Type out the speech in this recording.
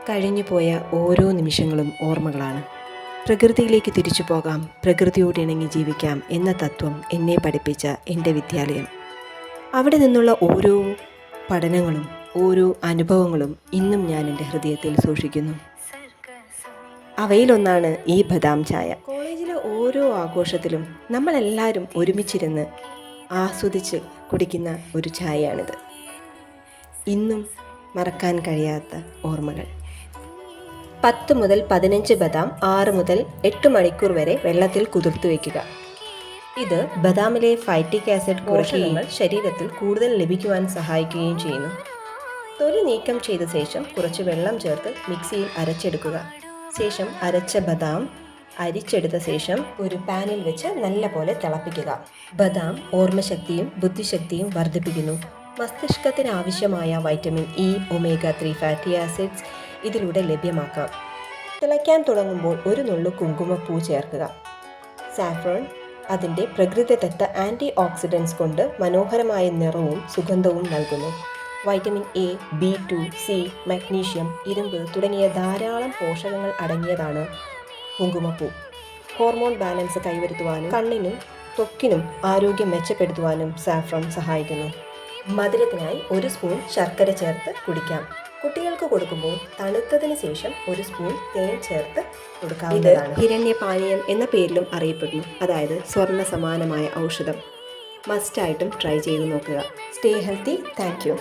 കഴിഞ്ഞുപോയ ഓരോ നിമിഷങ്ങളും ഓർമ്മകളാണ്. പ്രകൃതിയിലേക്ക് തിരിച്ചു പോകാം, പ്രകൃതിയോട് ഇണങ്ങി ജീവിക്കാം എന്ന തത്വം എന്നെ പഠിപ്പിച്ച എൻ്റെ വിദ്യാലയം. അവിടെ നിന്നുള്ള ഓരോ പഠനങ്ങളും ഓരോ അനുഭവങ്ങളും ഇന്നും ഞാൻ എൻ്റെ ഹൃദയത്തിൽ സൂക്ഷിക്കുന്നു. അവയിലൊന്നാണ് ഈ ബദാം ചായ. കോളേജിലെ ഓരോ ആഘോഷത്തിലും നമ്മളെല്ലാവരും ഒരുമിച്ചിരുന്ന് ആസ്വദിച്ച് കുടിക്കുന്ന ഒരു ചായയാണിത്. ഇന്നും മറക്കാൻ കഴിയാത്ത ഓർമ്മകൾ. 10 മുതൽ 15 ബദാം 6 മുതൽ 8 മണിക്കൂർ വരെ വെള്ളത്തിൽ കുതിർത്ത് വയ്ക്കുക. ഇത് ബദാമിലെ ഫൈറ്റിക് ആസിഡ് കുറയ്ക്കുകയും ശരീരത്തിൽ കൂടുതൽ ലഭിക്കുവാൻ സഹായിക്കുകയും ചെയ്യുന്നു. തൊലി നീക്കം ചെയ്ത ശേഷം കുറച്ച് വെള്ളം ചേർത്ത് മിക്സിയിൽ അരച്ചെടുക്കുക. ശേഷം അരച്ച ബദാം അരിച്ചെടുത്ത ശേഷം ഒരു പാനിൽ വെച്ച് നല്ലപോലെ തിളപ്പിക്കുക. ബദാം ഓർമ്മശക്തിയും ബുദ്ധിശക്തിയും വർദ്ധിപ്പിക്കുന്നു. മസ്തിഷ്കത്തിന് ആവശ്യമായ vitamin E, omega 3 fatty acids ഇതിലൂടെ ലഭ്യമാക്കാം. തിളയ്ക്കാൻ തുടങ്ങുമ്പോൾ ഒരു നുള്ളു കുങ്കുമപ്പൂ ചേർക്കുക. സാഫ്രോൺ അതിൻ്റെ പ്രകൃതിദത്ത ആൻറ്റി ഓക്സിഡൻസ് കൊണ്ട് മനോഹരമായ നിറവും സുഗന്ധവും നൽകുന്നു. Vitamin A, B2, C, magnesium, ഇരുമ്പ് തുടങ്ങിയ ധാരാളം പോഷകങ്ങൾ അടങ്ങിയതാണ് കുങ്കുമപ്പൂ. ഹോർമോൺ ബാലൻസ് കൈവരുത്തുവാനും കണ്ണിനും ത്വക്കിനും ആരോഗ്യം മെച്ചപ്പെടുത്തുവാനും സാഫ്രോൺ സഹായിക്കുന്നു. മധുരത്തിനായി 1 സ്പൂൺ ശർക്കര ചേർത്ത് കുടിക്കാം. കുട്ടികൾക്ക് കൊടുക്കുമ്പോൾ തണുത്തതിന് ശേഷം 1 സ്പൂൺ തേൻ ചേർത്ത് കൊടുക്കാവുന്നതാണ്. ഇത് ഹിരണ്യപാനീയം എന്ന പേരിലും അറിയപ്പെടുന്നു. അതായത് സ്വർണ്ണ സമാനമായ ഔഷധം. മസ്റ്റായിട്ടും ട്രൈ ചെയ്ത് നോക്കുക. Stay healthy. Thank you.